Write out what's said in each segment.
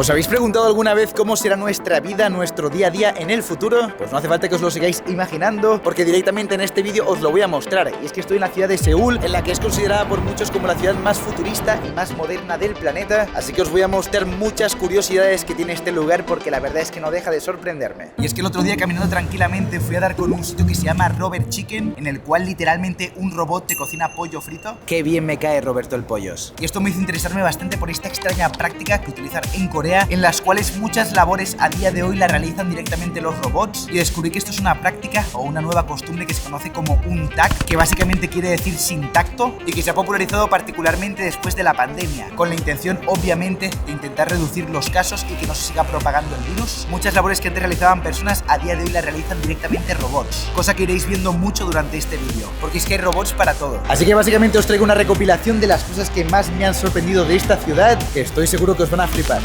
¿Os habéis preguntado alguna vez cómo será nuestra vida, nuestro día a día en el futuro? Pues no hace falta que os lo sigáis imaginando, porque directamente en este vídeo os lo voy a mostrar. Y es que estoy en la ciudad de Seúl, en la que es considerada por muchos como la ciudad más futurista y más moderna del planeta. Así que os voy a mostrar muchas curiosidades que tiene este lugar, porque la verdad es que no deja de sorprenderme. Y es que el otro día, caminando tranquilamente, fui a dar con un sitio que se llama Robert Chicken, en el cual literalmente un robot te cocina pollo frito. Qué bien me cae Roberto el Pollos. Y esto me hizo interesarme bastante por esta extraña práctica que utilizan en Corea, en las cuales muchas labores a día de hoy la realizan directamente los robots, y descubrí que esto es una práctica o una nueva costumbre que se conoce como un TAC, que básicamente quiere decir sin tacto, y que se ha popularizado particularmente después de la pandemia, con la intención obviamente de intentar reducir los casos y que no se siga propagando el virus. Muchas labores que antes realizaban personas a día de hoy las realizan directamente robots, cosa que iréis viendo mucho durante este vídeo, porque es que hay robots para todo. Así que básicamente os traigo una recopilación de las cosas que más me han sorprendido de esta ciudad, que estoy seguro que os van a flipar.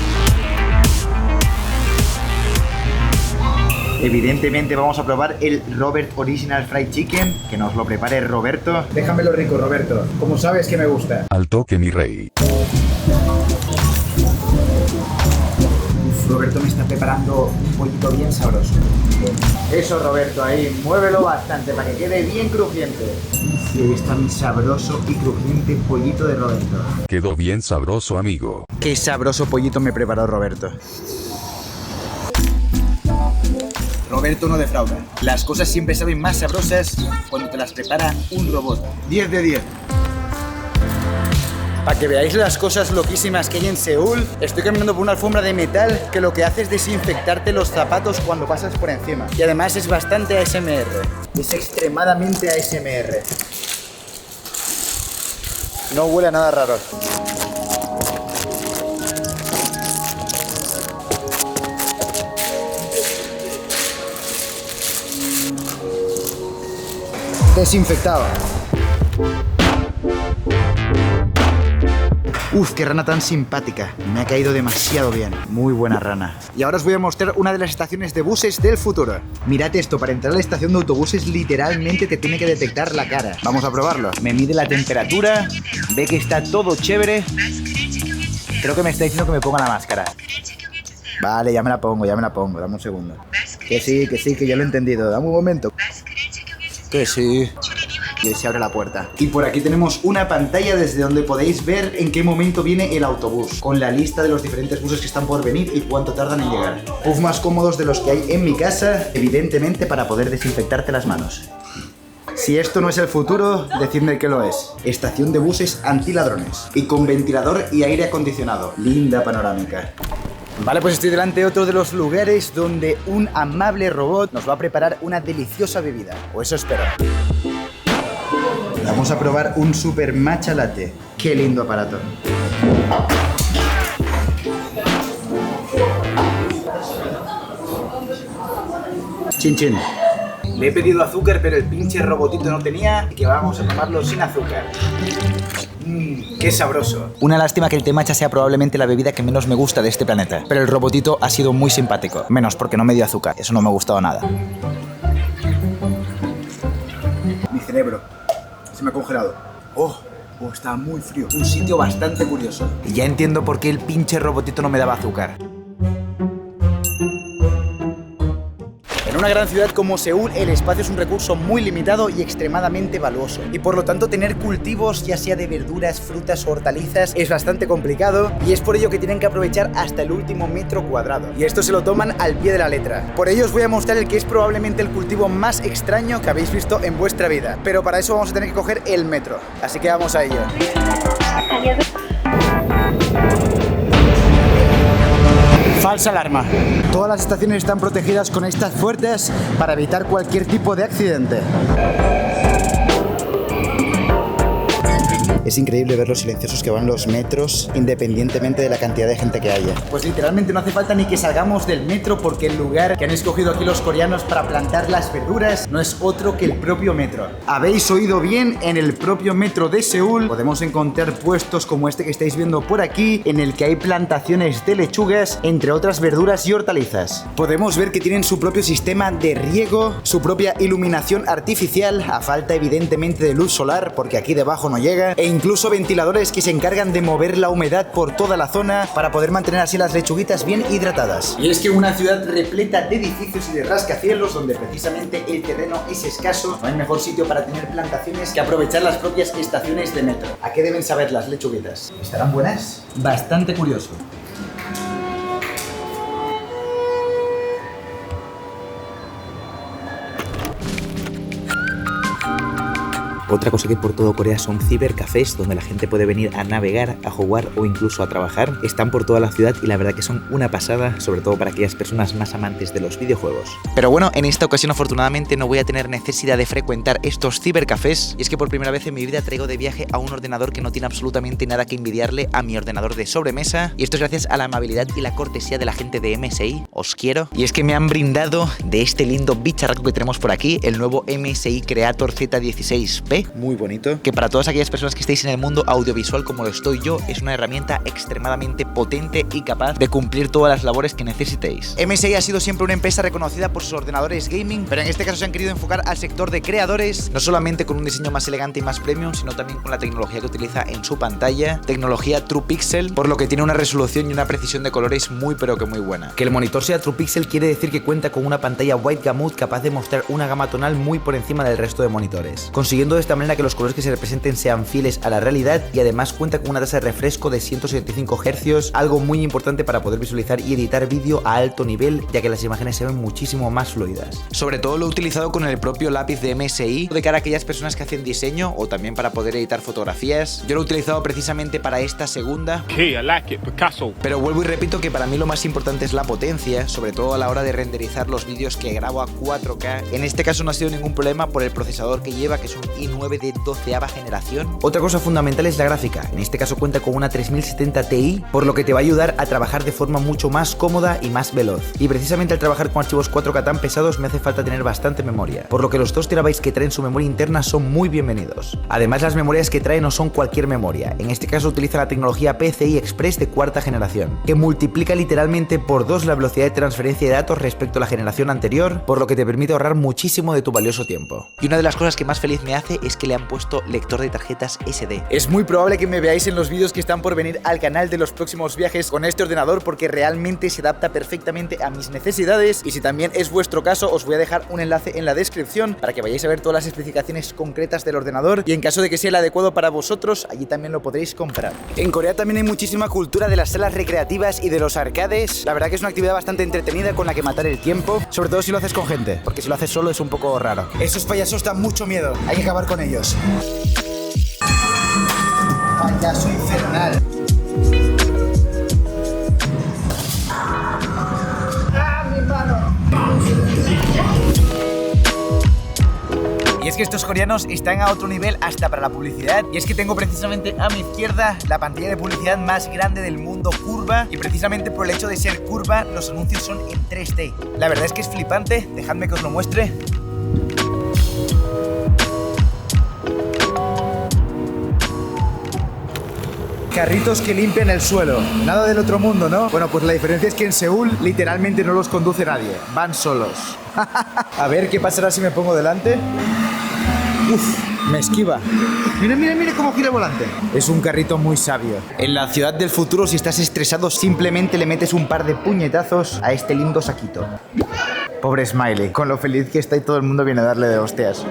Evidentemente vamos a probar el Robert Original Fried Chicken, que nos lo prepare Roberto. Déjamelo rico, Roberto, como sabes que me gusta. Al toque, mi rey. Roberto me está preparando un pollito bien sabroso. Eso, Roberto, ahí, muévelo bastante para que quede bien crujiente. Sí, está mi sabroso y crujiente pollito de Roberto. Quedó bien sabroso, amigo. Qué sabroso pollito me preparó Roberto. Roberto no defrauda. Las cosas siempre saben más sabrosas cuando te las prepara un robot. 10 de 10. Para que veáis las cosas loquísimas que hay en Seúl, estoy caminando por una alfombra de metal que lo que hace es desinfectarte los zapatos cuando pasas por encima. Y además es bastante ASMR. Es extremadamente ASMR. No huele a nada raro. Desinfectado. Uf, qué rana tan simpática. Me ha caído demasiado bien. Muy buena rana. Y ahora os voy a mostrar una de las estaciones de buses del futuro. Mirad esto, para entrar a la estación de autobuses literalmente te tiene que detectar la cara. Vamos a probarlo. Me mide la temperatura, ve que está todo chévere. Creo que me está diciendo que me ponga la máscara. Vale, ya me la pongo, dame un segundo. Que sí, que ya lo he entendido. Dame un momento. Que sí. Y se abre la puerta. Y por aquí tenemos una pantalla desde donde podéis ver en qué momento viene el autobús, con la lista de los diferentes buses que están por venir y cuánto tardan en llegar. Puff más cómodos de los que hay en mi casa, evidentemente para poder desinfectarte las manos. Si esto no es el futuro, decidme que lo es. Estación de buses antiladrones y con ventilador y aire acondicionado. Linda panorámica. Vale, pues estoy delante de otro de los lugares donde un amable robot nos va a preparar una deliciosa bebida, o eso espero. Vamos a probar un super matcha latte. Qué lindo aparato. Chin chin. Le he pedido azúcar, pero el pinche robotito no tenía, así que vamos a tomarlo sin azúcar. Qué sabroso. Una lástima que el té matcha sea probablemente la bebida que menos me gusta de este planeta, pero el robotito ha sido muy simpático. Menos porque no me dio azúcar, eso no me ha gustado nada. Mi cerebro se me ha congelado. Oh, está muy frío. Un sitio bastante curioso. Y ya entiendo por qué el pinche robotito no me daba azúcar. En una gran ciudad como Seúl, el espacio es un recurso muy limitado y extremadamente valuoso. Y por lo tanto, tener cultivos, ya sea de verduras, frutas o hortalizas, es bastante complicado. Y es por ello que tienen que aprovechar hasta el último metro cuadrado. Y esto se lo toman al pie de la letra. Por ello os voy a mostrar el que es probablemente el cultivo más extraño que habéis visto en vuestra vida. Pero para eso vamos a tener que coger el metro. Así que vamos a ello. Falsa alarma. Todas las estaciones están protegidas con estas puertas para evitar cualquier tipo de accidente. Es increíble ver los silenciosos que van los metros, independientemente de la cantidad de gente que haya. Pues literalmente no hace falta ni que salgamos del metro, porque el lugar que han escogido aquí los coreanos para plantar las verduras no es otro que el propio metro. Habéis oído bien, en el propio metro de Seúl podemos encontrar puestos como este que estáis viendo por aquí, en el que hay plantaciones de lechugas, entre otras verduras y hortalizas. Podemos ver que tienen su propio sistema de riego, su propia iluminación artificial, a falta evidentemente de luz solar, porque aquí debajo no llega, e incluso ventiladores que se encargan de mover la humedad por toda la zona para poder mantener así las lechuguitas bien hidratadas. Y es que una ciudad repleta de edificios y de rascacielos donde precisamente el terreno es escaso, no hay mejor sitio para tener plantaciones que aprovechar las propias estaciones de metro. ¿A qué deben saber las lechuguitas? ¿Estarán buenas? Bastante curioso. Otra cosa que por todo Corea son cibercafés donde la gente puede venir a navegar, a jugar o incluso a trabajar. Están por toda la ciudad y la verdad que son una pasada, sobre todo para aquellas personas más amantes de los videojuegos. Pero bueno, en esta ocasión afortunadamente no voy a tener necesidad de frecuentar estos cibercafés y es que por primera vez en mi vida traigo de viaje a un ordenador que no tiene absolutamente nada que envidiarle a mi ordenador de sobremesa, y esto es gracias a la amabilidad y la cortesía de la gente de MSI. Os quiero. Y es que me han brindado de este lindo bicharraco que tenemos por aquí, el nuevo MSI Creator Z16P. Muy bonito, que para todas aquellas personas que estéis en el mundo audiovisual como lo estoy yo, es una herramienta extremadamente potente y capaz de cumplir todas las labores que necesitéis. MSI ha sido siempre una empresa reconocida por sus ordenadores gaming, pero en este caso se han querido enfocar al sector de creadores, no solamente con un diseño más elegante y más premium, sino también con la tecnología que utiliza en su pantalla, tecnología True Pixel, por lo que tiene una resolución y una precisión de colores muy pero que muy buena. Que el monitor sea True Pixel quiere decir que cuenta con una pantalla White Gamut capaz de mostrar una gama tonal muy por encima del resto de monitores, consiguiendo de esta manera que los colores que se representen sean fieles a la realidad, y además cuenta con una tasa de refresco de 175 Hz, algo muy importante para poder visualizar y editar vídeo a alto nivel, ya que las imágenes se ven muchísimo más fluidas. Sobre todo lo he utilizado con el propio lápiz de MSI, de cara a aquellas personas que hacen diseño o también para poder editar fotografías. Yo lo he utilizado precisamente para esta segunda. Okay, I like it, Picasso. Pero vuelvo y repito que para mí lo más importante es la potencia, sobre todo a la hora de renderizar los vídeos que grabo a 4K. En este caso no ha sido ningún problema por el procesador que lleva, que es un i9 de 12ª generación. Otra cosa fundamental es la gráfica. En este caso cuenta con una 3070 Ti, por lo que te va a ayudar a trabajar de forma mucho más cómoda y más veloz. Y precisamente al trabajar con archivos 4K tan pesados me hace falta tener bastante memoria, por lo que los 2 TB que traen su memoria interna son muy bienvenidos. Además, las memorias que trae no son cualquier memoria. En este caso utiliza la tecnología PCI Express de 4ª generación, que multiplica literalmente por 2 la velocidad de transferencia de datos respecto a la generación anterior, por lo que te permite ahorrar muchísimo de tu valioso tiempo. Y una de las cosas que más feliz me hace es que le han puesto lector de tarjetas SD. Es muy probable que me veáis en los vídeos que están por venir al canal de los próximos viajes con este ordenador, porque realmente se adapta perfectamente a mis necesidades, y si también es vuestro caso os voy a dejar un enlace en la descripción para que vayáis a ver todas las especificaciones concretas del ordenador, y en caso de que sea el adecuado para vosotros, allí también lo podréis comprar. En Corea también hay muchísima cultura de las salas recreativas y de los arcades. La verdad que es una actividad bastante entretenida con la que matar el tiempo, sobre todo si lo haces con gente, porque si lo haces solo es un poco raro. Esos payasos dan mucho miedo, hay que acabar con ellos. Payaso infernal. ¡Ah, mi mano! Y es que estos coreanos están a otro nivel hasta para la publicidad, y es que tengo precisamente a mi izquierda la pantalla de publicidad más grande del mundo curva, y precisamente por el hecho de ser curva los anuncios son en 3D. La verdad es que es flipante, dejadme que os lo muestre. Carritos que limpian el suelo. Nada del otro mundo, ¿no? Bueno, pues la diferencia es que en Seúl literalmente no los conduce nadie. Van solos. A ver qué pasará si me pongo delante. Uf, me esquiva. Mira, mira, mira cómo gira el volante. Es un carrito muy sabio. En la ciudad del futuro, si estás estresado, simplemente le metes un par de puñetazos a este lindo saquito. Pobre Smiley. Con lo feliz que está y todo el mundo viene a darle de hostias.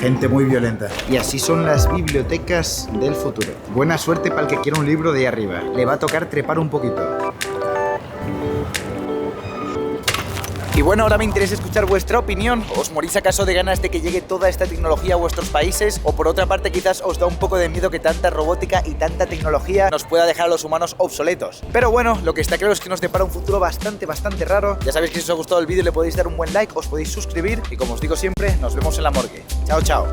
Gente muy violenta. Y así son las bibliotecas del futuro. Buena suerte para el que quiera un libro de ahí arriba. Le va a tocar trepar un poquito. Y bueno, ahora me interesa escuchar vuestra opinión. ¿Os morís acaso de ganas de que llegue toda esta tecnología a vuestros países? O por otra parte, quizás os da un poco de miedo que tanta robótica y tanta tecnología nos pueda dejar a los humanos obsoletos. Pero bueno, lo que está claro es que nos depara un futuro bastante raro. Ya sabéis que si os ha gustado el vídeo le podéis dar un buen like, os podéis suscribir y como os digo siempre, nos vemos en la morgue. Chao, chao.